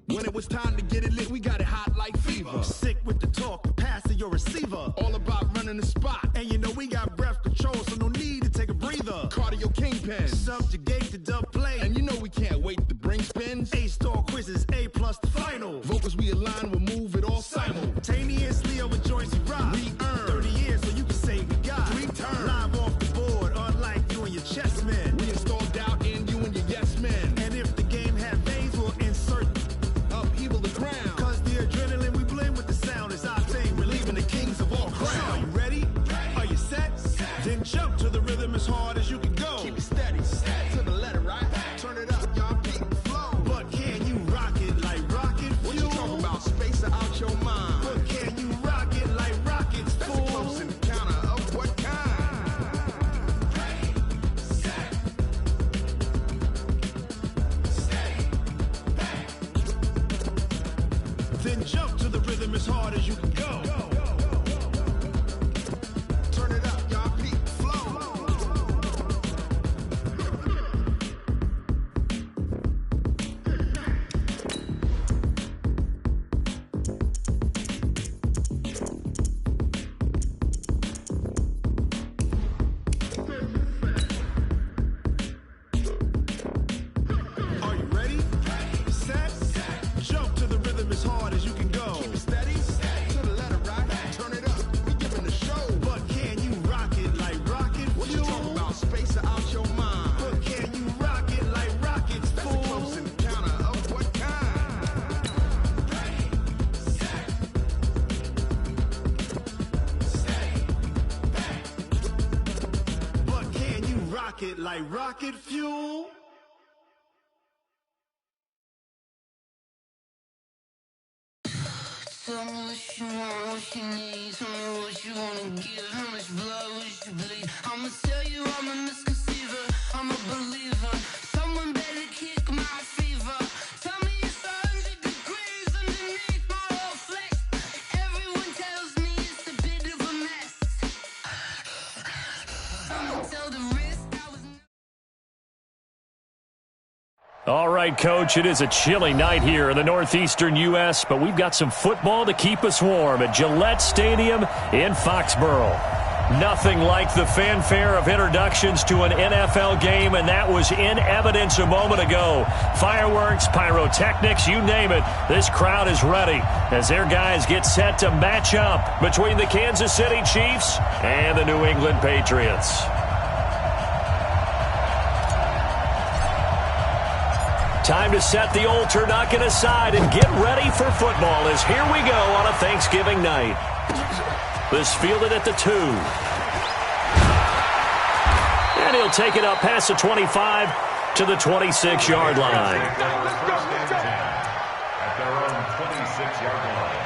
When it was time to get it lit, we got it hot like fever. Sick with the talk, passing your receiver. All about running the spot. And you know we got breath control, so no need to take a breather. Cardio kingpin. Subjugate the dub play. And you know we can't wait to bring spins. A-star quizzes, A+ the final. Vocals we align, we'll move it all simultaneously over joints we rock. We earn 30 years, so you can say we got 3 turns. Live off the board, unlike you and your chess men. We install doubt in you and your yes men. And if the game had veins, we'll insert upheaval the ground. Cause the adrenaline we blend with the sound is our thing. Relieving the kings of all crowns. So are you ready? Are you set? Then jump to the rhythm as hard as you can go. Keep it steady, to the letter, right? Turn it up, y'all, keep the flow. But can you rock it like rocket fuel? What you talking about? Space out your mind. But can you rock it like rockets, That's fool? a close encounter of what kind? Then jump to the rhythm as hard as you can go. Turn it up, y'all, keep the flow. Are you ready? Set? Jump to the rhythm as hard as you can go. Keep it steady, to the letter, right? Turn it up, we giving the show. But can you rock it like rocket What you fuel? talking about? Space out your mind. But can you rock it like rockets, That's a close fool? encounter of what kind? But can you rock it like rocket fuel? Tell me what you want, what you need. Tell me what you wanna give. How much blood would you bleed? I'ma tell you I'm a misconceiver. I'm a believer. Someone better kick my fever. Tell me it's 100 degrees underneath my whole flesh. Everyone tells me it's a bit of a mess. I'ma tell the risk I was. All right, Coach, it is a chilly night here in the northeastern U.S., but we've got some football to keep us warm at Gillette Stadium in Foxborough. Nothing like the fanfare of introductions to an NFL game, and that was in evidence a moment ago. Fireworks, pyrotechnics, you name it. This crowd is ready as their guys get set to match up between the Kansas City Chiefs and the New England Patriots. Time to set the old turducken aside and get ready for football as here we go on a Thanksgiving night. This fielded at the 2. And he'll take it up past the 25 to the 26-yard line. At their own 26-yard line.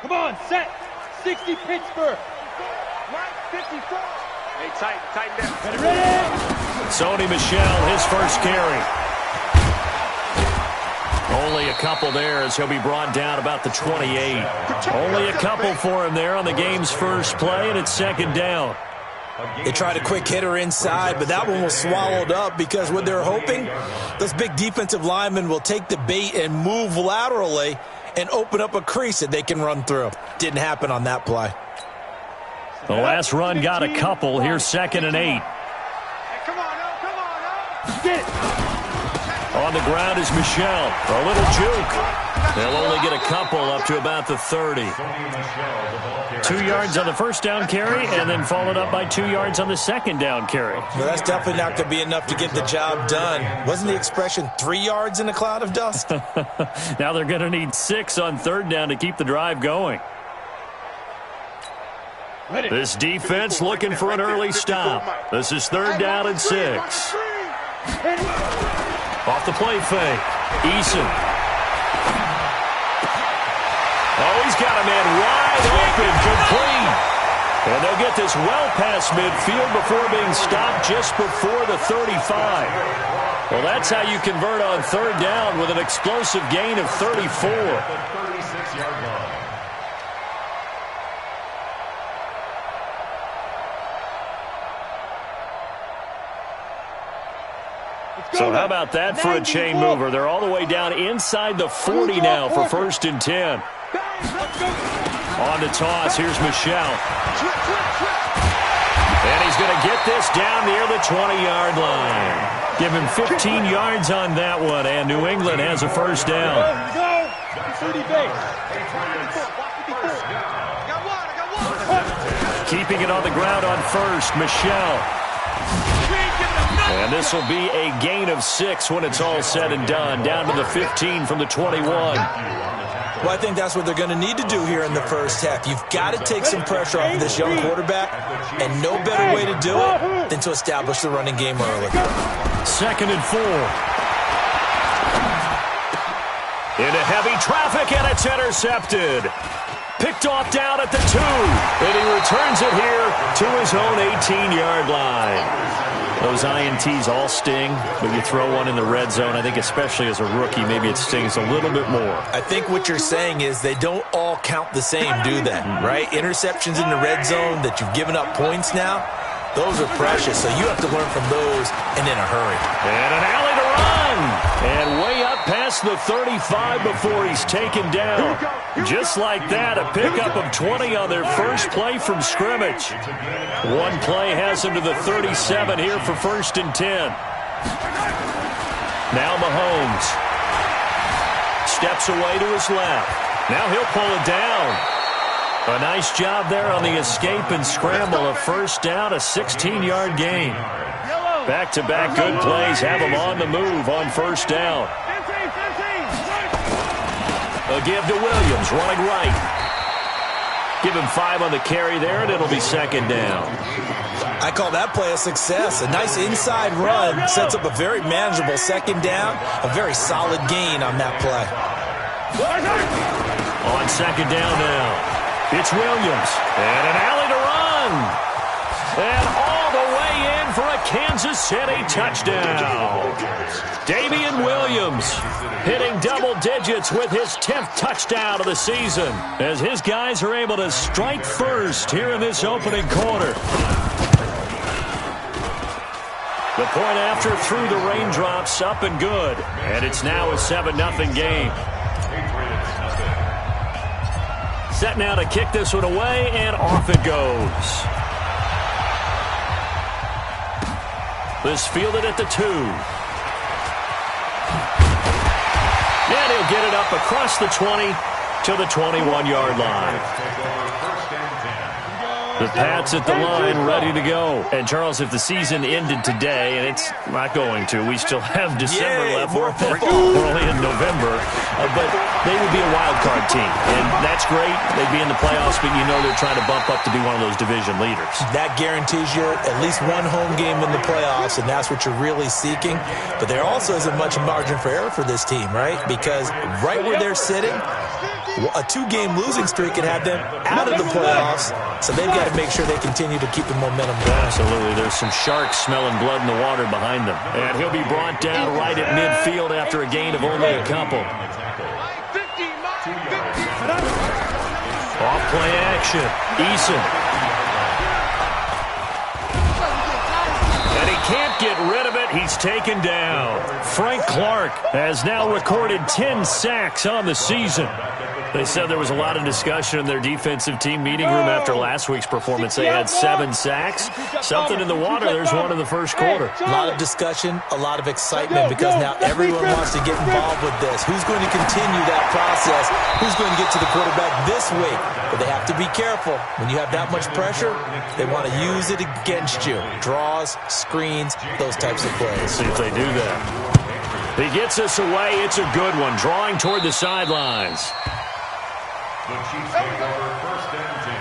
Come on, set. 60 Pittsburgh. Right, 54. Hey, tighten down. Ready? Sony Michel, his first carry. Only a couple there as he'll be brought down about the 28. Only a couple for him there on the game's first play, and it's second down. They tried a quick hitter inside, but that one was swallowed up because what they're hoping, those big defensive linemen will take the bait and move laterally and open up a crease that they can run through. Didn't happen on that play. The last run got a couple. Here's 2nd and 8. Come on, Get it. On the ground is Michel. A little juke. They'll only get a couple up to about the 30. 2 yards on the first down carry and then followed up by 2 yards on the second down carry. Well, that's definitely not going to be enough to get the job done. Wasn't the expression 3 yards in a cloud of dust? Now they're going to need 6 on third down to keep the drive going. This defense looking for an early stop. This is third down and 6. Off the play fake. Eason. Oh, he's got a man wide open, complete. And they'll get this well past midfield before being stopped just before the 35. Well, that's how you convert on third down with an explosive gain of 34. 36-yard line. So how about that for a chain mover? They're all the way down inside the 40 now for first and 10. On the toss, here's Michel. And he's going to get this down near the 20-yard line. Give him 15 yards on that one, and New England has a first down. Keeping it on the ground on first, Michel. And this will be a gain of 6 when it's all said and done, down to the 15 from the 21. Well, I think that's what they're going to need to do here in the first half. You've got to take some pressure off of this young quarterback, and no better way to do it than to establish the running game early. Second and 4. Into heavy traffic, and it's intercepted. Picked off down at the 2, and he returns it here to his own 18-yard line. Those INTs all sting, but you throw one in the red zone, I think especially as a rookie, maybe it stings a little bit more. I think what you're saying is they don't all count the same, do they? Right? Interceptions in the red zone that you've given up points now, those are precious, so you have to learn from those and in a hurry. And an alley to run! And way up past the 35 before he's taken down. Just like that, a pickup of 20 on their first play from scrimmage. One play has him to the 37 here for first and 10. Now Mahomes. Steps away to his left. Now he'll pull it down. A nice job there on the escape and scramble. A first down, a 16-yard gain. Back-to-back good plays have him on the move on first down. A give to Williams, running right. Give him 5 on the carry there, and it'll be second down. I call that play a success. A nice inside run sets up a very manageable second down. A very solid gain on that play. On second down now. It's Williams. And an alley to run. And all the way in for a Kansas City touchdown. Damian Williams hitting double digits with his 10th touchdown of the season as his guys are able to strike first here in this opening quarter. The point after through the raindrops, up and good. And it's now a 7-0 game. Set now to kick this one away, and off it goes. This fielded at the 2. And he'll get it up across the 20 to the 21-yard line. The Pats at the line, ready to go. And, Charles, if the season ended today, and it's not going to, we still have December left. We're only in November. But they would be a wild card team. And that's great. They'd be in the playoffs, but you know they're trying to bump up to be one of those division leaders. That guarantees you at least one home game in the playoffs, and that's what you're really seeking. But there also isn't much margin for error for this team, right? Because right where they're sitting, a 2-game losing streak could have them out of the playoffs, so they've got to make sure they continue to keep the momentum going. Absolutely. There's some sharks smelling blood in the water behind them. And he'll be brought down right at midfield after a gain of only a couple. Off play action. Eason. And he can't get rid of it. He's taken down. Frank Clark has now recorded 10 sacks on the season. They said there was a lot of discussion in their defensive team meeting room after last week's performance. They had 7 sacks. Something in the water. There's one in the first quarter. A lot of discussion, a lot of excitement because now everyone wants to get involved with this. Who's going to continue that process? Who's going to get to the quarterback this week? But they have to be careful. When you have that much pressure, they want to use it against you. Draws, screens, those types of plays. See if they do that. He gets us away. It's a good one. Drawing toward the sidelines. The Chiefs take over first and 10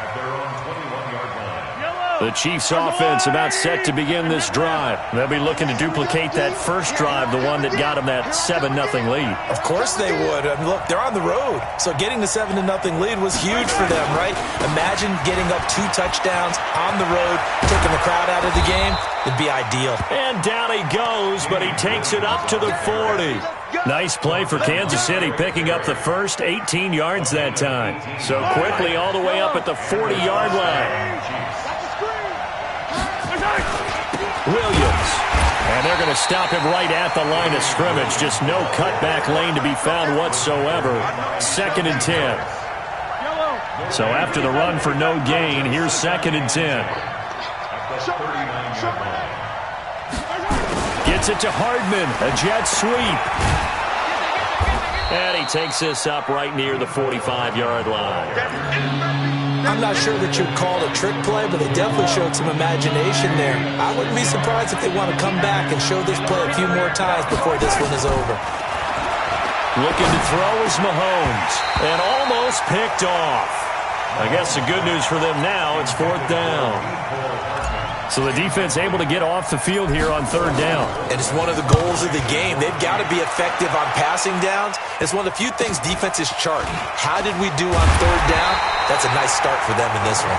at their own 21-yard line. The Chiefs offense about set to begin this drive. They'll be looking to duplicate that first drive, the one that got them that 7-0 lead. Of course they would. I mean, look, they're on the road. So getting the 7-0 lead was huge for them, right? Imagine getting up 2 touchdowns on the road, taking the crowd out of the game. It'd be ideal. And down he goes, but he takes it up to the 40. Nice play for Kansas City, picking up the first 18 yards that time. So quickly all the way up at the 40-yard line. Williams. And they're going to stop him right at the line of scrimmage. Just no cutback lane to be found whatsoever. 2nd and 10. So after the run for no gain, here's 2nd and 10. Gets it to Hardman. A jet sweep. And he takes this up right near the 45-yard line. I'm not sure that you'd call it a trick play, but they definitely showed some imagination there. I wouldn't be surprised if they want to come back and show this play a few more times before this one is over. Looking to throw is Mahomes. And almost picked off. I guess the good news for them now, it's 4th down. So the defense able to get off the field here on 3rd down. And it's one of the goals of the game. They've got to be effective on passing downs. It's one of the few things defenses chart. How did we do on 3rd down? That's a nice start for them in this one.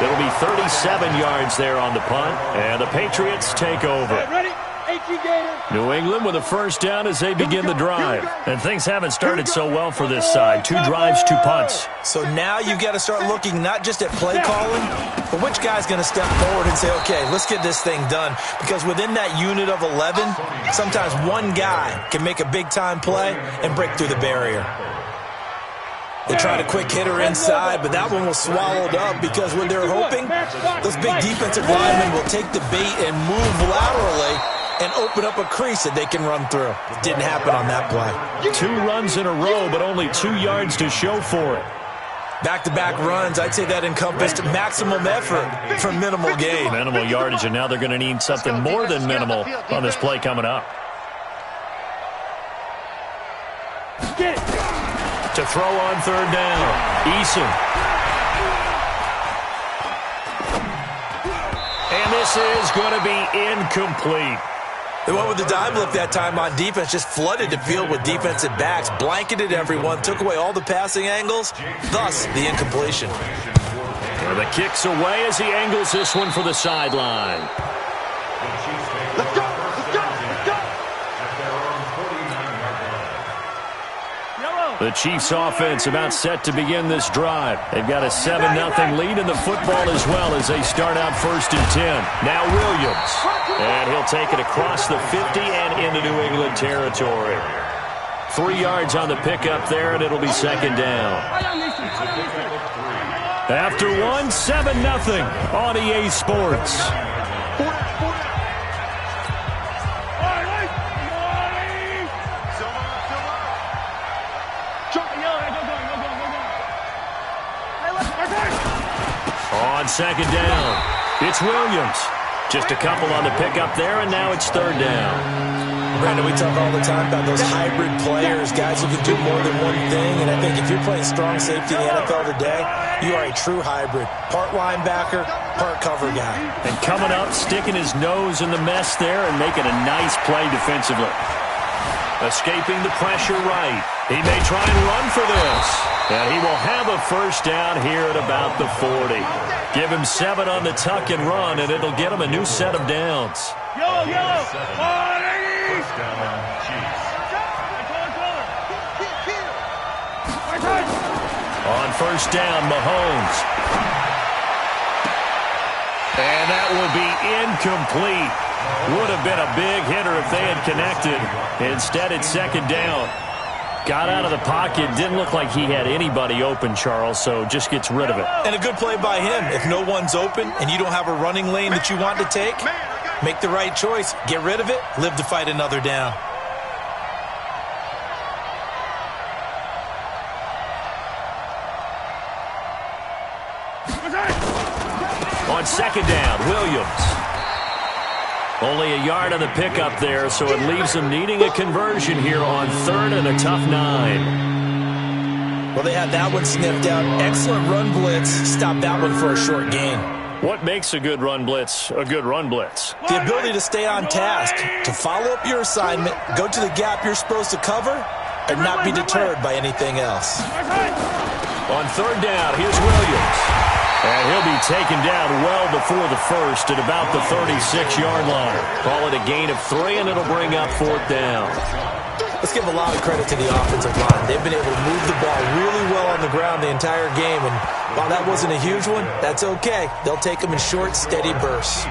It'll be 37 yards there on the punt. And the Patriots take over. Ready? 18 Gators. New England with a first down as they begin the drive. And things haven't started so well for this side. 2 drives, 2 punts. So now you've got to start looking not just at play calling, but which guy's going to step forward and say, okay, let's get this thing done. Because within that unit of 11, sometimes one guy can make a big-time play and break through the barrier. They tried a quick hitter inside, but that one was swallowed up because what they're hoping, those big defensive linemen will take the bait and move laterally and open up a crease that they can run through. It didn't happen on that play. 2 runs in a row, but only 2 yards to show for it. Back-to-back runs, I'd say that encompassed maximum effort for minimal gain. Minimal yardage, and now they're going to need something more than minimal on this play coming up. To throw on 3rd down, Eason. And this is going to be incomplete. They went with the dime look that time on defense, just flooded the field with defensive backs, blanketed everyone, took away all the passing angles, thus the incompletion. And the kick's away as he angles this one for the sideline. Let's go! Let's go! Let's go! The Chiefs offense about set to begin this drive. They've got a 7-0 lead in the football as well as they start out 1st and 10. Now Williams. And he'll take it across the 50 and into New England territory. 3 yards on the pickup there, and it'll be 2nd down. After one, 7-0 on EA Sports. On 2nd down, it's Williams. Just a couple on the pickup there, and now it's 3rd down. Brandon, we talk all the time about those hybrid players, guys who can do more than one thing, and I think if you're playing strong safety in the NFL today, you are a true hybrid. Part linebacker, part cover guy. And coming up, sticking his nose in the mess there and making a nice play defensively. Escaping the pressure right. He may try and run for this. And he will have a first down here at about the 40. Give him 7 on the tuck and run, and it'll get him a new set of downs. Yellow! First down, Chiefs. On 1st down, Mahomes. And that will be incomplete. Would have been a big hitter if they had connected. Instead, it's second down. Got out of the pocket. Didn't look like he had anybody open, Charles, so just gets rid of it. And a good play by him. If no one's open and you don't have a running lane that you want to take, make the right choice. Get rid of it. Live to fight another down. On second down, Williams. Only a yard on the pickup there, so it leaves them needing a conversion here on third and a tough 9. Well, they had that one sniffed out. Excellent run blitz. Stop that one for a short gain. What makes a good run blitz a good run blitz? The ability to stay on task, to follow up your assignment, go to the gap you're supposed to cover, and not be deterred by anything else. On third down, here's Williams. And he'll be taken down well before the first at about the 36-yard line. Call it a gain of 3, and it'll bring up fourth down. Let's give a lot of credit to the offensive line. They've been able to move the ball really well on the ground the entire game. And while that wasn't a huge one, that's okay. They'll take them in short, steady bursts.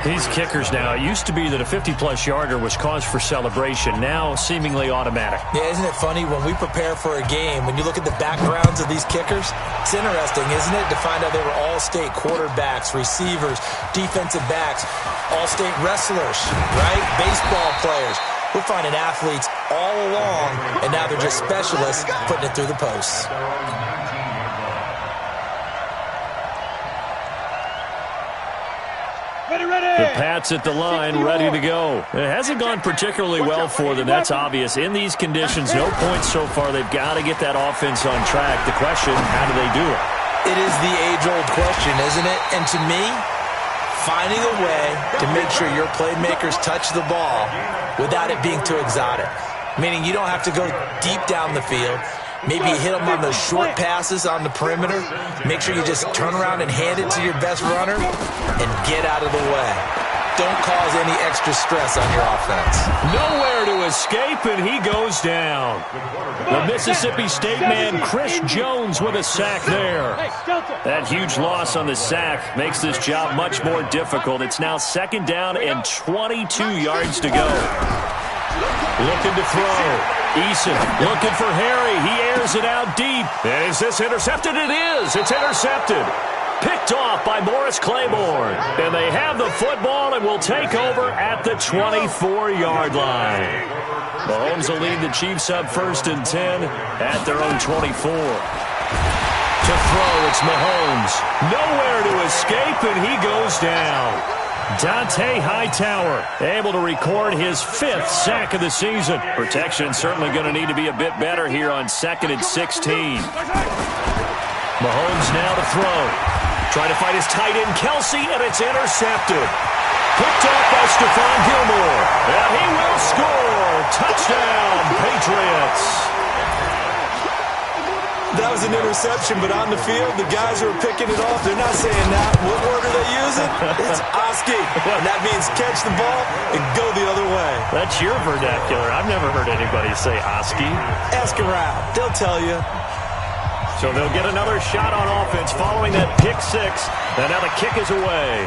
These kickers now, it used to be that a 50-plus yarder was cause for celebration. Now, seemingly automatic. Yeah, isn't it funny when we prepare for a game, when you look at the backgrounds of these kickers, it's interesting, isn't it, to find out they were all-state quarterbacks, receivers, defensive backs, all-state wrestlers, right? Baseball players. We're finding athletes all along, and now they're just specialists putting it through the posts. The Pats at the line, ready to go. It hasn't gone particularly well for them, that's obvious. In these conditions, no points so far. They've got to get that offense on track. The question, how do they do it? It is the age-old question, isn't it? And to me, finding a way to make sure your playmakers touch the ball without it being too exotic. Meaning you don't have to go deep down the field. Maybe you hit them on those short passes on the perimeter. Make sure you just turn around and hand it to your best runner and get out of the way. Don't cause any extra stress on your offense. Nowhere to escape, and he goes down. The Mississippi State man, Chris Jones, with a sack there. That huge loss on the sack makes this job much more difficult. It's now second down and 22 yards to go. Looking to throw. Eason looking for Harry. He airs it out deep. And is this intercepted? It is. It's intercepted. Picked off by Morris Claiborne. And they have the football and will take over at the 24-yard line. Mahomes will lead the Chiefs up first and 10 at their own 24. To throw, it's Mahomes. Nowhere to escape, and he goes down. Dante Hightower able to record his 5th sack of the season. Protection certainly going to need to be a bit better here on 2nd and 16. Mahomes now to throw. Trying to fight his tight end, Kelsey, and it's intercepted. Picked off by Stephon Gilmore. And he will score. Touchdown, Patriots. That was an interception, but on the field, the guys who are picking it off, they're not saying that. What word are they using? It's Oski. And that means catch the ball and go the other way. That's your vernacular. I've never heard anybody say Oski. Ask around. They'll tell you. So they'll get another shot on offense following that pick six. And now the kick is away.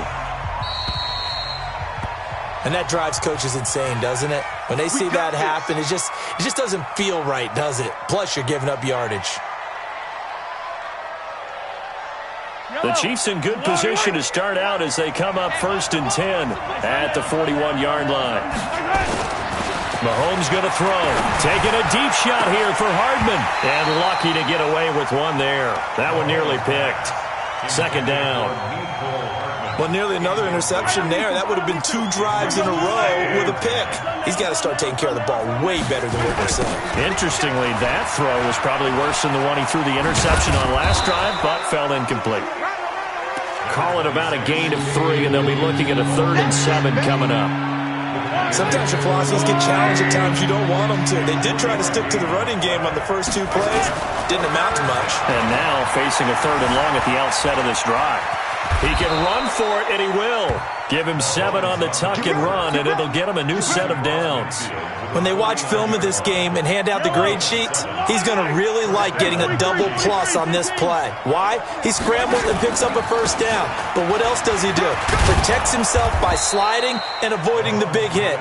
And that drives coaches insane, doesn't it? When they see that happen, it just doesn't feel right, does it? Plus, you're giving up yardage. The Chiefs in good position to start out as they come up first and 10 at the 41-yard line. Mahomes going to throw. Taking a deep shot here for Hardman. And lucky to get away with one there. That one nearly picked. Second down. Well, nearly another interception there. That would have been 2 drives in a row with a pick. He's got to start taking care of the ball way better than what we're saying. Interestingly, that throw was probably worse than the one he threw the interception on last drive, but fell incomplete. Call it about a gain of 3, and they'll be looking at a 3rd and 7 coming up. Sometimes your philosophies get challenged at times you don't want them to. They did try to stick to the running game on the first 2 plays. Didn't amount to much. And now facing a 3rd and long at the outset of this drive. He can run for it, and he will. Give him 7 on the tuck and run, and it'll get him a new set of downs. When they watch film of this game and hand out the grade sheets, he's going to really like getting a double plus on this play. Why? He scrambles and picks up a 1st down. But what else does he do? Protects himself by sliding and avoiding the big hit.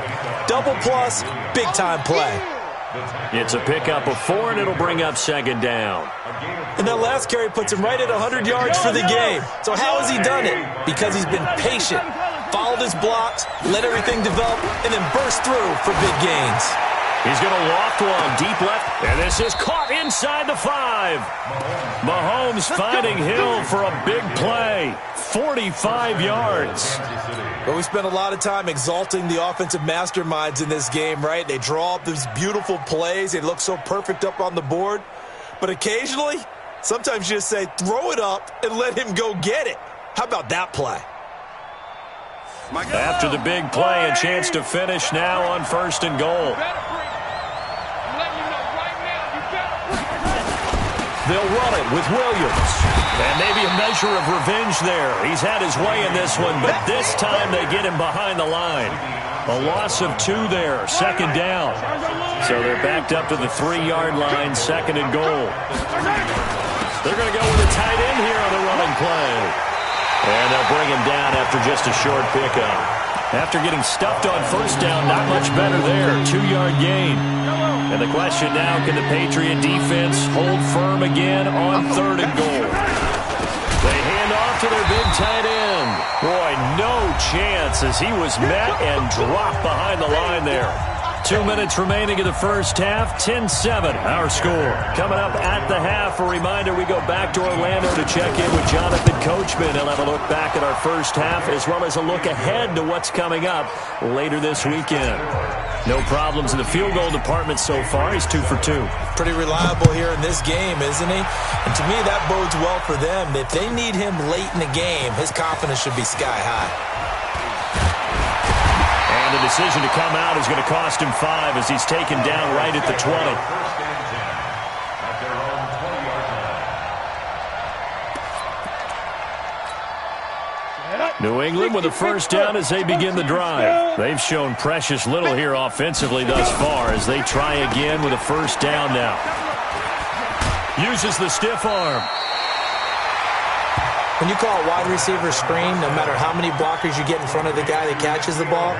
Double plus, big-time play. It's a pickup of 4, and it'll bring up 2nd down. And that last carry puts him right at 100 yards for the game. So how has he done it? Because he's been patient, followed his blocks, let everything develop, and then burst through for big gains. He's going to loft one deep left, and this is caught inside the 5. Mahomes finding Hill for a big play. 45 yards. But we spent a lot of time exalting the offensive masterminds in this game, right? They draw up these beautiful plays. They look so perfect up on the board. But occasionally, sometimes you just say, throw it up and let him go get it. How about that play? After the big play, a chance to finish now on 1st and goal. They'll run it with Williams. And maybe a measure of revenge there. He's had his way in this one, but this time they get him behind the line. A loss of 2 there, 2nd down. So they're backed up to the 3-yard line, 2nd and goal. They're going to go with a tight end here on the running play. And they'll bring him down after just a short pickup. After getting stuffed on 1st down, not much better there. 2-yard gain. And the question now, can the Patriot defense hold firm again on 3rd and goal? They hand off to their big tight end. Boy, no chance as he was met and dropped behind the line there. 2 minutes remaining in the first half, 10-7, our score. Coming up at the half, a reminder, we go back to Orlando to check in with Jonathan Coachman. He'll have a look back at our first half as well as a look ahead to what's coming up later this weekend. No problems in the field goal department so far. He's 2 for 2. Pretty reliable here in this game, isn't he? And to me, that bodes well for them. If they need him late in the game, his confidence should be sky high. And the decision to come out is going to cost him 5 as he's taken down right at the 20. New England with a 1st down as they begin the drive. They've shown precious little here offensively thus far as they try again with a 1st down now. Uses the stiff arm. When you call a wide receiver screen, no matter how many blockers you get in front of the guy that catches the ball,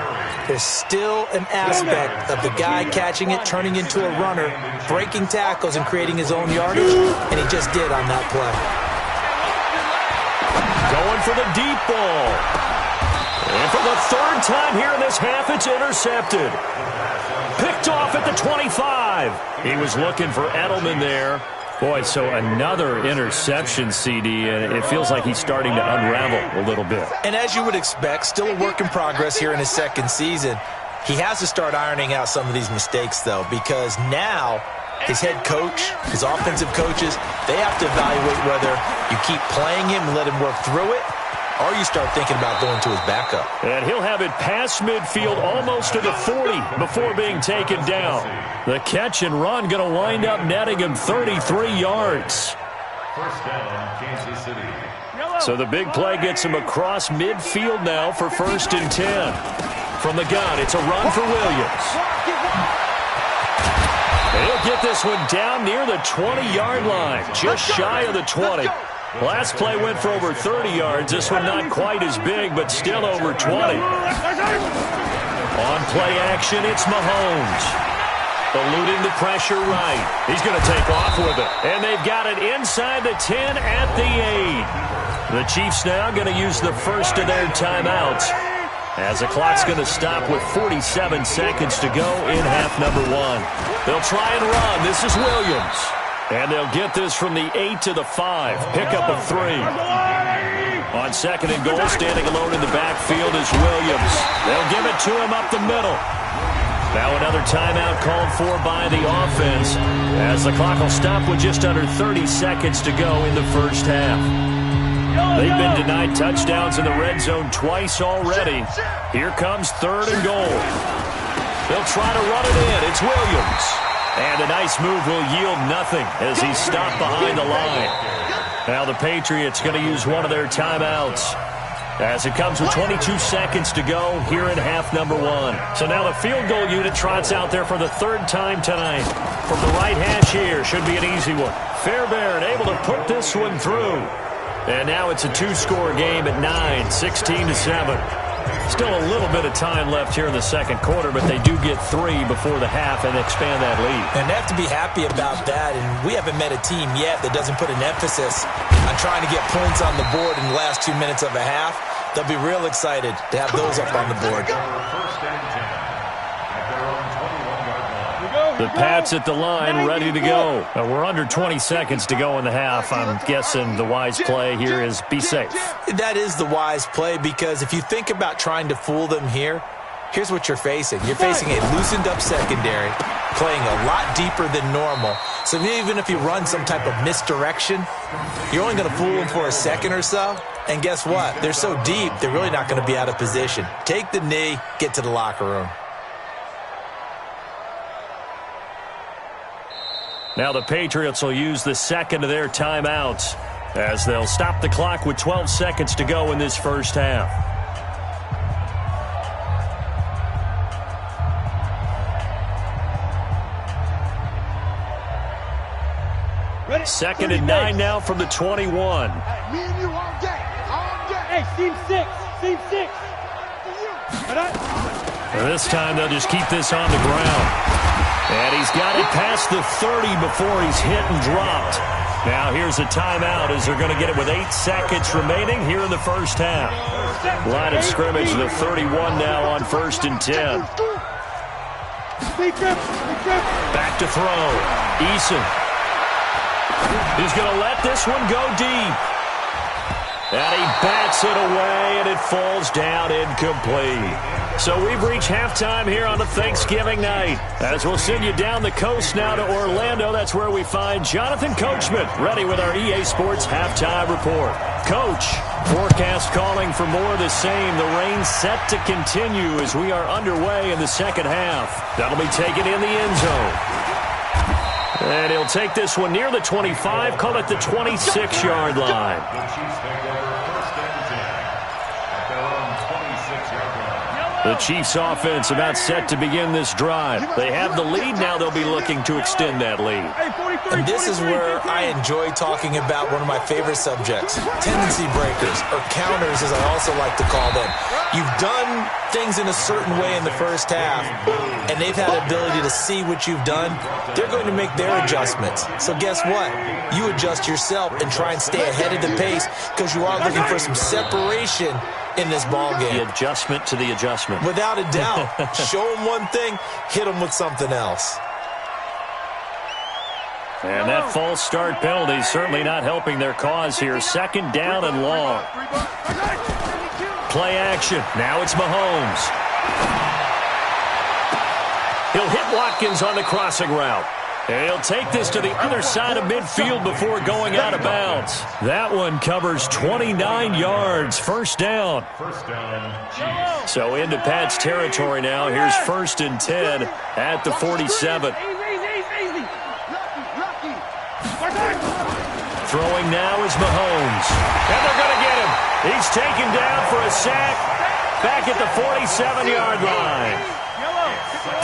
there's still an aspect of the guy catching it, turning into a runner, breaking tackles and creating his own yardage, and he just did on that play. Going for the deep ball. And for the 3rd time here in this half, it's intercepted. Picked off at the 25. He was looking for Edelman there. Boy, so another interception, CD, and it feels like he's starting to unravel a little bit. And as you would expect, still a work in progress here in his 2nd season. He has to start ironing out some of these mistakes, though, because now his head coach, his offensive coaches, they have to evaluate whether you keep playing him and let him work through it, or you start thinking about going to his backup. And he'll have it past midfield almost to the 40 before being taken down. The catch and run going to wind up netting him 33 yards. 1st down, Kansas City. So the big play gets him across midfield now for 1st and 10. From the gun, it's a run for Williams. He'll get this one down near the 20-yard line, just shy of the 20. Last play went for over 30 yards. This one not quite as big, but still over 20. On play action, it's Mahomes. Eluding the pressure right. He's going to take off with it. And they've got it inside the 10 at the 8. The Chiefs now going to use the first of their timeouts as the clock's going to stop with 47 seconds to go in half number 1. They'll try and run. This is Williams. And they'll get this from the 8 to the 5. Pickup of 3. On 2nd and goal, standing alone in the backfield is Williams. They'll give it to him up the middle. Now another timeout called for by the offense as the clock will stop with just under 30 seconds to go in the first half. They've been denied touchdowns in the red zone twice already. Here comes 3rd and goal. They'll try to run it in. It's Williams. And a nice move will yield nothing as he's stopped behind the line. Now the Patriots going to use one of their timeouts as it comes with 22 seconds to go here in half number 1. So now the field goal unit trots out there for the 3rd time tonight. From the right hash here, should be an easy one. Fairbairn able to put this one through. And now it's a 2-score game at 9, 16-7. Still a little bit of time left here in the second quarter, but they do get 3 before the half and expand that lead. And they have to be happy about that, and we haven't met a team yet that doesn't put an emphasis on trying to get points on the board in the last 2 minutes of a half. They'll be real excited to have those up on the board. The Pats at the line, ready to go. We're under 20 seconds to go in the half. I'm guessing the wise play here is be safe. That is the wise play, because if you think about trying to fool them here, here's what you're facing. You're facing a loosened-up secondary, playing a lot deeper than normal. So even if you run some type of misdirection, you're only going to fool them for a second or so. And guess what? They're so deep, they're really not going to be out of position. Take the knee, get to the locker room. Now the Patriots will use the second of their timeouts as they'll stop the clock with 12 seconds to go in this first half. Ready? 2nd and 9 now from the 21. Hey, me and you all day. All day. Hey, team 6. Team 6. This time they'll just keep this on the ground. And he's got it past the 30 before he's hit and dropped. Now here's a timeout as they're going to get it with 8 seconds remaining here in the first half. Line of scrimmage, the 31 now on 1st and 10. Back to throw. Eason. He's going to let this one go deep. And he bats it away, and it falls down incomplete. So we've reached halftime here on a Thanksgiving night. As we'll send you down the coast now to Orlando, that's where we find Jonathan Coachman, ready with our EA Sports Halftime Report. Coach, forecast calling for more of the same. The rain set to continue as we are underway in the second half. That'll be taken in the end zone. And he'll take this one near the 25, call it the 26-yard line. The Chiefs offense about set to begin this drive. They have the lead now. They'll be looking to extend that lead. And this is where I enjoy talking about one of my favorite subjects, tendency breakers, or counters as I also like to call them. You've done things in a certain way in the first half, and they've had the ability to see what you've done. They're going to make their adjustments. So guess what? You adjust yourself and try and stay ahead of the pace because you are looking for some separation in this ball game. The adjustment to the adjustment. Without a doubt. Show them one thing, hit them with something else. And that false start penalty certainly not helping their cause here. 2nd down and long. Play action. Now it's Mahomes. He'll hit Watkins on the crossing route. And he'll take this to the other side of midfield before going out of bounds. That one covers 29 yards. First down. So into Pat's territory now. Here's 1st and 10 at the 47. Throwing now is Mahomes. And they're going to get him. He's taken down for a sack back at the 47-yard line.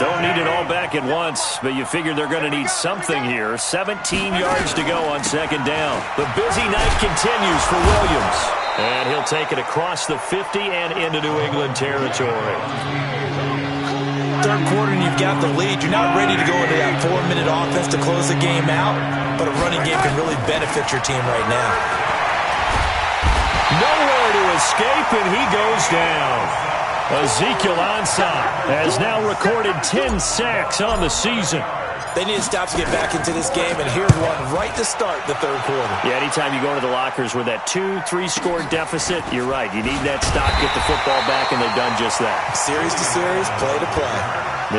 Don't need it all back at once, but you figure they're going to need something here. 17 yards to go on 2nd down. The busy night continues for Williams. And he'll take it across the 50 and into New England territory. 3rd quarter and you've got the lead. You're not ready to go into that 4-minute offense to close the game out, but a running game can really benefit your team right now. Nowhere to escape, and he goes down. Ezekiel Ansah has now recorded 10 sacks on the season. They need to stop to get back into this game, and here's one right to start the 3rd quarter. Yeah, anytime you go into the lockers with that 2-3-score deficit, you're right. You need that stop, get the football back, and they've done just that. Series to series, play to play.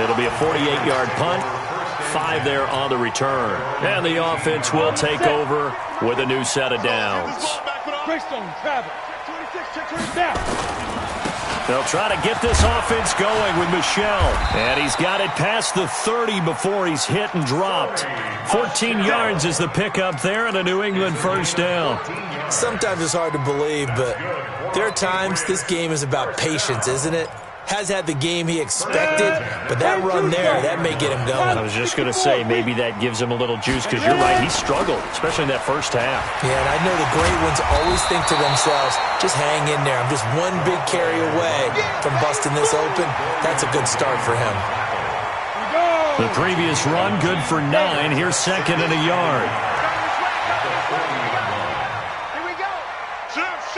It'll be a 48-yard punt, 5 there on the return. And the offense will take over with a new set of downs. They'll try to get this offense going with Michelle. And he's got it past the 30 before he's hit and dropped. 14 yards is the pickup there and a New England first down. Sometimes it's hard to believe, but there are times this game is about patience, isn't it? Has had the game he expected, but that run there, that may get him going. I was just going to say, maybe that gives him a little juice, because you're right, he struggled, especially in that first half. Yeah, and I know the great ones always think to themselves, just hang in there. I'm just one big carry away from busting this open. That's a good start for him. The previous run, good for 9. Here's second and a yard. Here we go. Shift.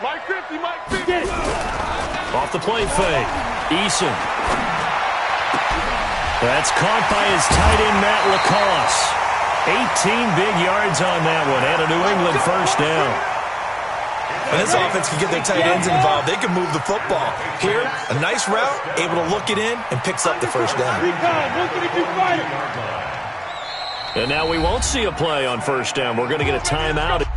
Mike 50. Get it. Off the play fake. Eason. That's caught by his tight end, Matt Lacoste. 18 big yards on that one, and a New England first down. When this offense can get their tight ends involved, they can move the football. Here, a nice route, able to look it in, and picks up the first down. And now we won't see a play on first down. We're going to get a timeout.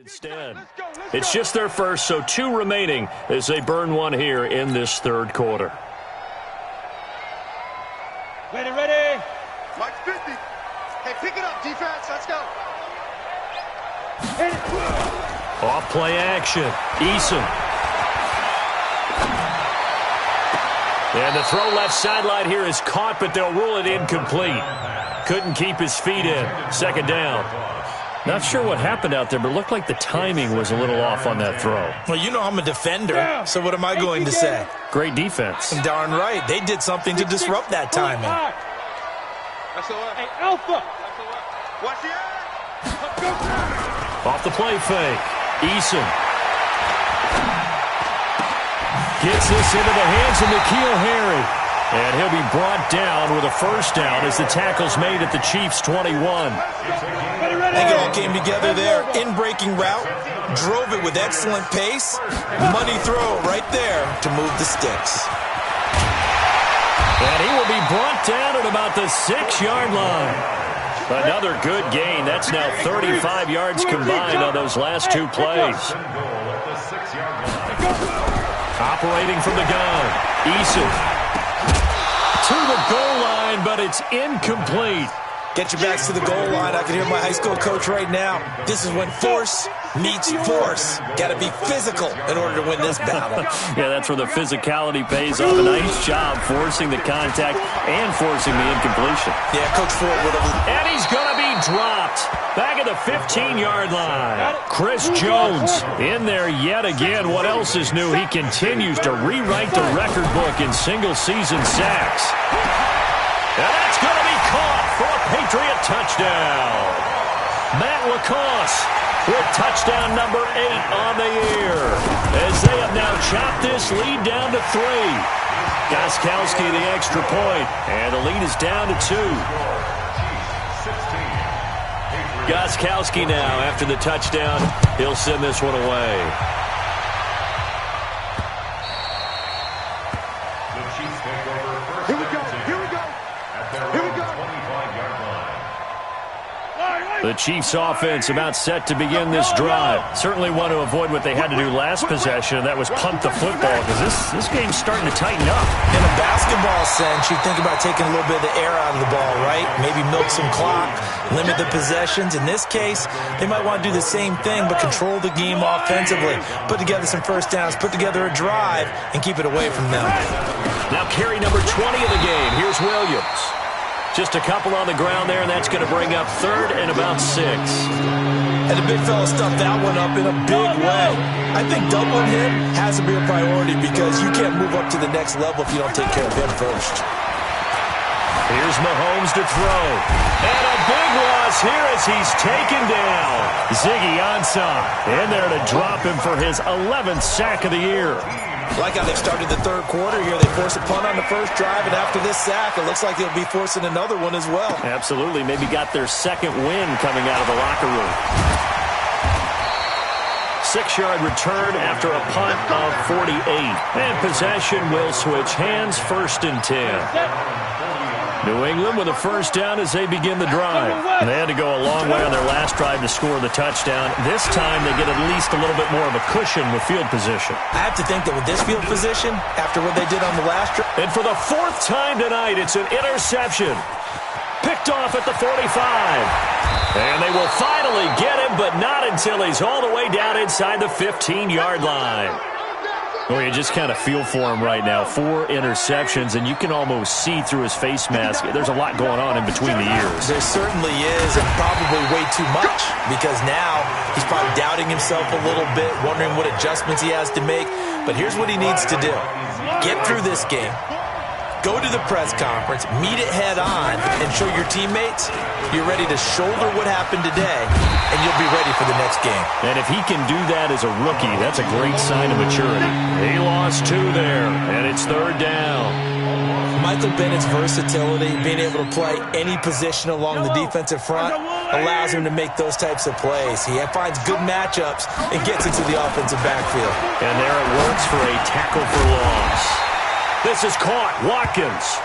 Instead, it's just their first, so 2 remaining as they burn one here in this third quarter. Ready. Mike 50. Hey, pick it up, defense. Let's go. Off play action. Eason. And the throw left sideline here is caught, but they'll rule it incomplete. Couldn't keep his feet in. Second down. Not sure what happened out there, but it looked like the timing was a little off on that throw. Well, you know I'm a defender, so what am I going to say? Great defense. Darn right. They did something to disrupt that timing. Hey, Alpha. Watch the Off the play fake. Eason. Gets this into the hands of N'Keal Harry. And he'll be brought down with a first down as the tackle's made at the Chiefs' 21. I think it all came together there. In-breaking route, drove it with excellent pace. Money throw right there to move the sticks. And he will be brought down at about the 6-yard line. Another good gain. That's now 35 yards combined on those last 2 plays. Operating from the gun. Eason. To the goal line, but it's incomplete. Get your backs to the goal line. I can hear my high school coach right now. This is when force meets force. Got to be physical in order to win this battle. Yeah, that's where the physicality pays off. A nice job forcing the contact and forcing the incompletion. Yeah, Coach Ford would have. And he's going to be dropped. Back at the 15-yard line. Chris Jones in there yet again. What else is new? He continues to rewrite the record book in single-season sacks. And that's going to be caught for a Patriot touchdown. Matt LaCosse with touchdown number 8 on the year, as they have now chopped this lead down to 3. Gostkowski the extra point, and the lead is down to 2. Gostkowski now, after the touchdown, he'll send this one away. The Chiefs take over first. Here we go. Here we go. At their Here we own go. 25-yard line. The Chiefs offense about set to begin this drive. Certainly want to avoid what they had to do last possession, and that was punt the football, because this game's starting to tighten up. In a basketball sense, you think about taking a little bit of the air out of the ball, right? Maybe milk some clock, limit the possessions. In this case, they might want to do the same thing, but control the game offensively. Put together some first downs, put together a drive, and keep it away from them. Now carry number 20 of the game. Here's Williams. Just a couple on the ground there, and that's going to bring up 3rd and about 6. And the big fella stuffed that one up in a big way. I think doubling him has to be a priority, because you can't move up to the next level if you don't take care of him first. Here's Mahomes to throw. And a big loss here as he's taken down. Ziggy Ansah in there to drop him for his 11th sack of the year. Like how they've started the third quarter here. They force a punt on the first drive, and after this sack, it looks like they'll be forcing another one as well. Absolutely. Maybe got their second win coming out of the locker room. 6-yard return after a punt of 48. And possession will switch hands, 1st and 10. New England with a first down as they begin the drive. And they had to go a long way on their last drive to score the touchdown. This time they get at least a little bit more of a cushion with field position. I have to think that with this field position, after what they did on the last drive. And for the 4th time tonight, it's an interception. Picked off at the 45. And they will finally get him, but not until he's all the way down inside the 15-yard line. Well, you just kind of feel for him right now. 4 interceptions, and you can almost see through his face mask. There's a lot going on in between the ears. There certainly is, and probably way too much, because now he's probably doubting himself a little bit, wondering what adjustments he has to make. But here's what he needs to do. Get through this game. Go to the press conference, meet it head on, and show your teammates you're ready to shoulder what happened today, and you'll be ready for the next game. And if he can do that as a rookie, that's a great sign of maturity. He lost 2 there, and it's 3rd down. Michael Bennett's versatility, being able to play any position along the defensive front, allows him to make those types of plays. He finds good matchups and gets into the offensive backfield. And there it works for a tackle for loss. This is caught. Watkins.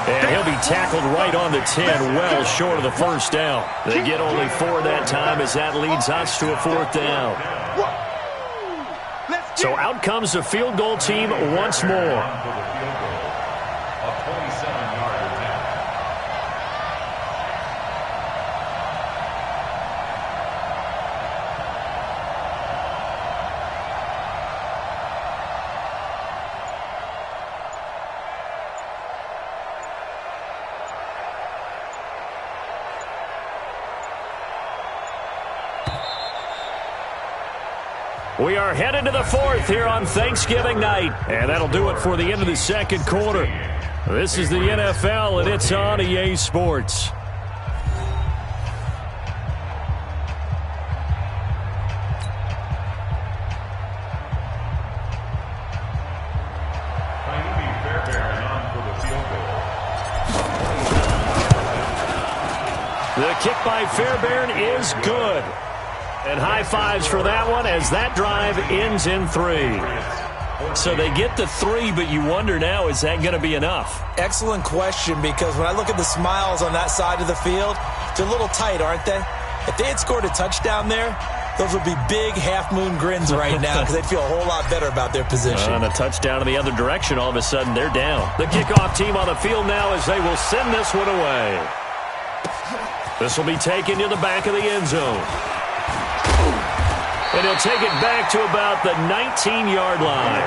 And he'll be tackled right on the 10, well short of the first down. They get only 4 that time as that leads us to a 4th down. So out comes the field goal team once more. We are headed to the 4th here on Thanksgiving night, and that'll do it for the end of the second quarter. This is the NFL, and it's on EA Sports. The kick by Fairbairn is good. And high fives for that one as that drive ends in 3. So they get the 3, but you wonder now, is that going to be enough? Excellent question, because when I look at the smiles on that side of the field, they're a little tight, aren't they? If they had scored a touchdown there, those would be big half-moon grins right now, because they'd feel a whole lot better about their position. And a touchdown in the other direction, all of a sudden they're down. The kickoff team on the field now as they will send this one away. This will be taken to the back of the end zone. And he'll take it back to about the 19-yard line.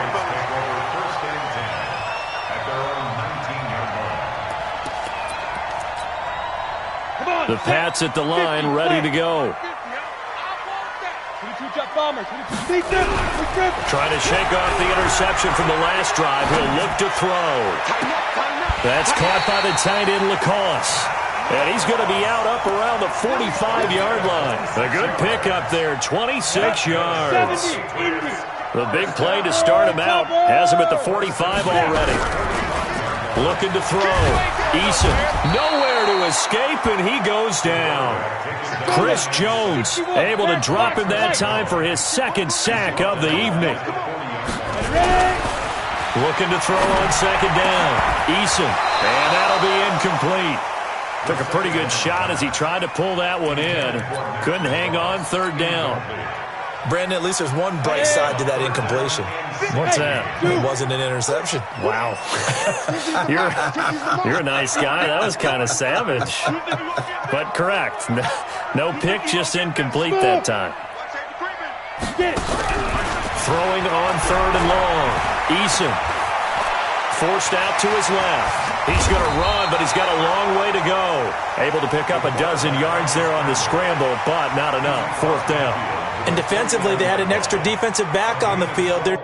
The Pats at the line, ready to go. Trying to shake off the interception from the last drive. He'll look to throw. That's caught by the tight end, Lacoste. And he's going to be out up around the 45-yard line. A good pickup there, 26 yards. The big play to start him out. Has him at the 45 already. Looking to throw. Eason nowhere to escape, and he goes down. Chris Jones able to drop him that time for his second sack of the evening. Looking to throw on second down. Eason, and that'll be incomplete. Took a pretty good shot as he tried to pull that one in. Couldn't hang on third down. Brandon, at least there's one bright side to that incompletion. What's that? It wasn't an interception. Wow. You're a nice guy. That was kind of savage. But correct. No pick, just incomplete that time. Throwing on third and long. Eason forced out to his left. He's going to run, but he's got a long way to go. Able to pick up a dozen yards there on the scramble, but not enough. Fourth down. And defensively, they had an extra defensive back on the field. They're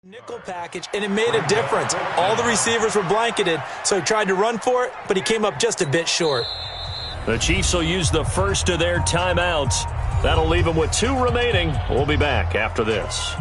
Nickel package, and it made a difference. All the receivers were blanketed, so he tried to run for it, but he came up just a bit short. The Chiefs will use the first of their timeouts. That'll leave them with 2 remaining. We'll be back after this.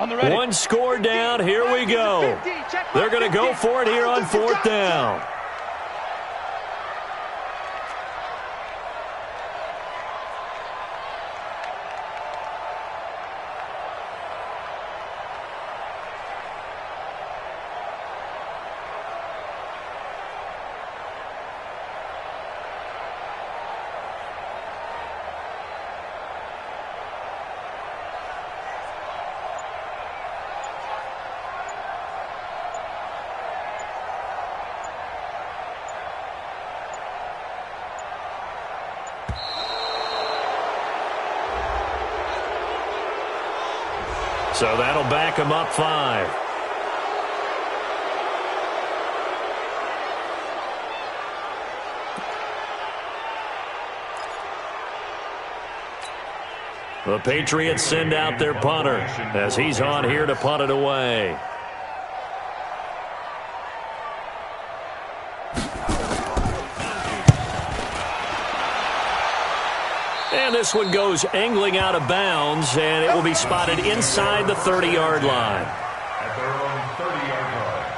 One score down. Here we go. They're going to go for it here on 4th down. So that'll back him up 5. The Patriots send out their punter as he's on here to punt it away. And this one goes angling out of bounds, and it will be spotted inside the 30-yard line. At their own 30-yard line.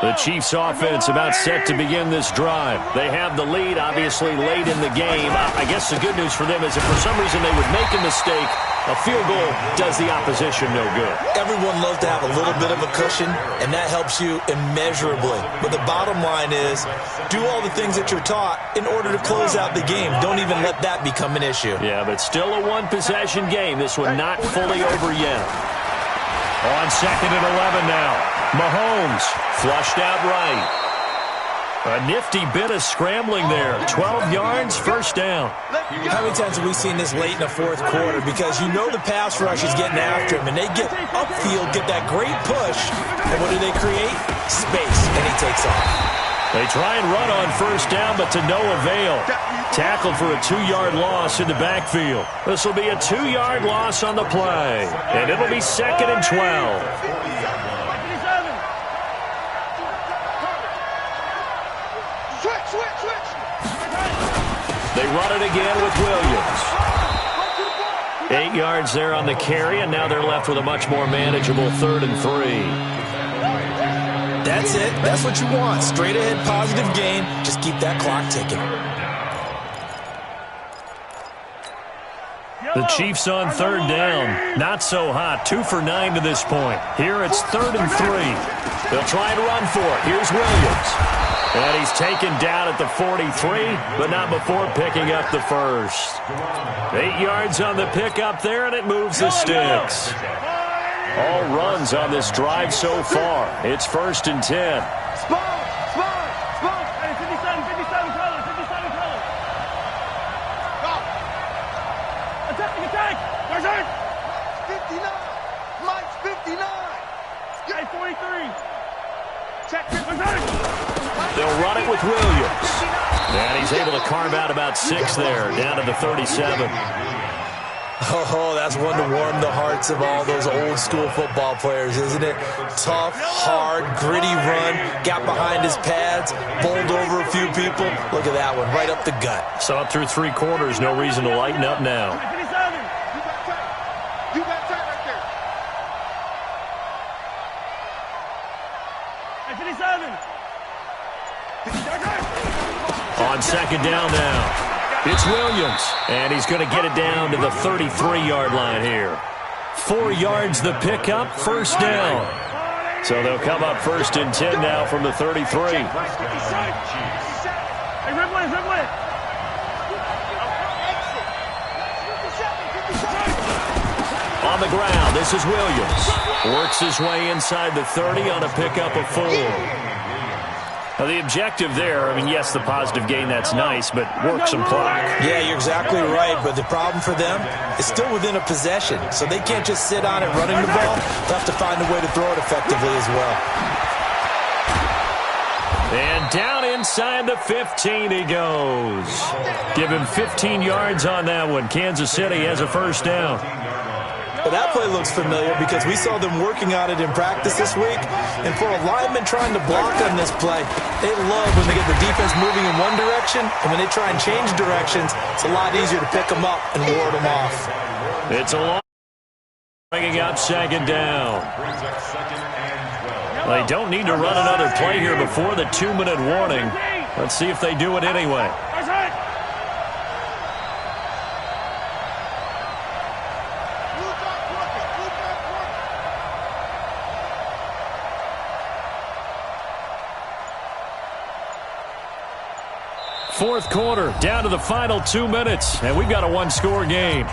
The Chiefs offense about set to begin this drive. They have the lead, obviously, late in the game. I guess the good news for them is if for some reason they would make a mistake, a field goal does the opposition no good. Everyone loves to have a little bit of a cushion, and that helps you immeasurably. But the bottom line is, do all the things that you're taught in order to close out the game. Don't even let that become an issue. Yeah, but still a one-possession game. This one not fully over yet. On 2nd and 11 now. Mahomes flushed out right. A nifty bit of scrambling there. 12 yards, 1st down. How many times have we seen this late in the 4th quarter? Because you know the pass rush is getting after him, and they get upfield, get that great push, and what do they create? Space, and he takes off. They try and run on 1st down, but to no avail. Tackled for a 2-yard loss in the backfield. This will be a 2-yard loss on the play, and it'll be 2nd and 12. They run it again with Williams. 8 yards there on the carry, and now they're left with a much more manageable 3rd and 3. That's it. That's what you want. Straight ahead, positive gain. Just keep that clock ticking. The Chiefs on 3rd down. Not so hot. 2 for 9 to this point. Here it's 3rd and 3. They'll try and run for it. Here's Williams. And he's taken down at the 43, but not before picking up the 1st. 8 yards on the pickup there, and it moves the sticks. All runs on this drive so far. It's 1st and 10. Attack! 59! Mike's 59! 43! Check! They'll run it with Williams. And he's able to carve out about 6 there, down to the 37. Oh, that's one to warm the hearts of all those old school football players, isn't it? Tough, hard, gritty run, got behind his pads, bowled over a few people. Look at that one, right up the gut. So up through 3 quarters, no reason to lighten up now. You got tight right there. 57. On 2nd down now. It's Williams, and he's going to get it down to the 33-yard line here. 4 yards the pickup, 1st down. So they'll come up 1st and 10 now from the 33. Hey, Ridley. On the ground, this is Williams. Works his way inside the 30 on a pickup of 4. Now the objective there, I mean, yes, the positive gain, that's nice, but work some clock. Yeah, you're exactly right, but the problem for them is still within a possession, so they can't just sit on it running the ball. They'll have to find a way to throw it effectively as well. And down inside the 15 he goes. Give him 15 yards on that one. Kansas City has a 1st down. But that play looks familiar because we saw them working on it in practice this week. And for a lineman trying to block on this play, they love when they get the defense moving in one direction, and when they try and change directions, it's a lot easier to pick them up and ward them off. It's a long bringing up second down. They don't need to run another play here before the 2-minute warning. Let's see if they do it anyway. Fourth quarter, down to the final 2 minutes, and we've got a one-score game.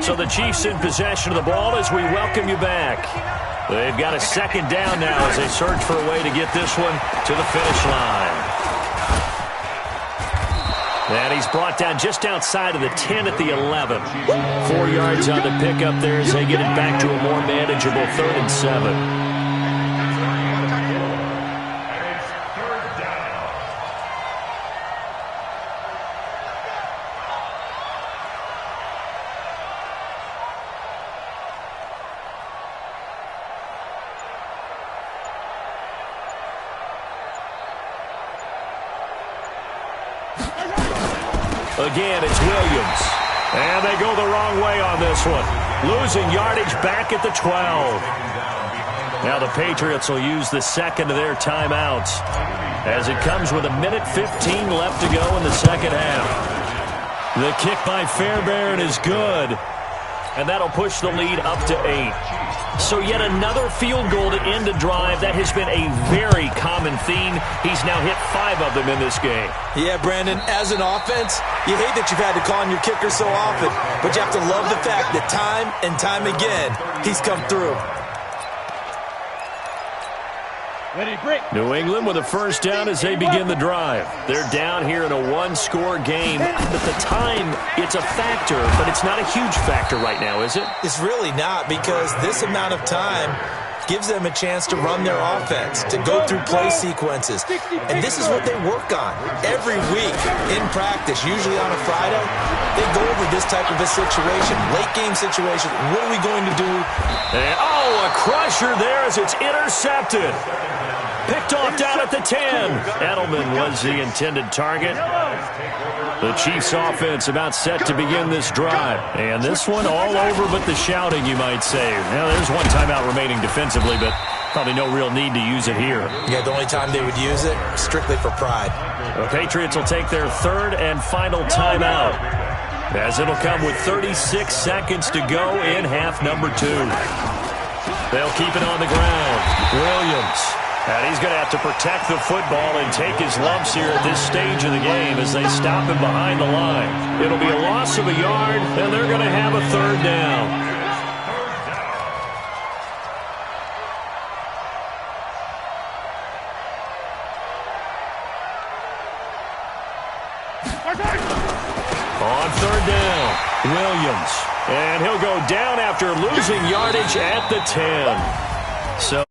So the Chiefs in possession of the ball as we welcome you back. They've got a second down now as they search for a way to get this one to the finish line. And he's brought down just outside of the 10 at the 11. 4 yards on the pickup there as they get it back to a more manageable 3rd and 7. Again, it's Williams. And they go the wrong way on this one. Losing yardage back at the 12. Now the Patriots will use the second of their timeouts as it comes with 1:15 left to go in the second half. The kick by Fairbairn is good. And that'll push the lead up to 8. So yet another field goal to end a drive. That has been a very common theme. He's now hit 5 of them in this game. Yeah, Brandon, as an offense, you hate that you've had to call on your kicker so often, but you have to love the fact that time and time again, he's come through. New England with a first down as they begin the drive. They're down here in a one-score game. At the time, it's a factor, but it's not a huge factor right now, is it? It's really not, because this amount of time gives them a chance to run their offense, to go through play sequences. And this is what they work on every week in practice, usually on a Friday. They go over this type of a situation, late-game situation. What are we going to do? And, a crusher there as it's intercepted. Picked off down at the 10. Edelman was the intended target. The Chiefs offense about set to begin this drive. And this one all over but the shouting, you might say. Now, there's one timeout remaining defensively, but probably no real need to use it here. Yeah, the only time they would use it, strictly for pride. The Patriots will take their 3rd and final timeout, as it'll come with 36 seconds to go in half number 2. They'll keep it on the ground. Williams. And he's going to have to protect the football and take his lumps here at this stage of the game as they stop him behind the line. It'll be a loss of a yard, and they're going to have a 3rd down. On 3rd down, Williams. And he'll go down after losing yardage at the 10. So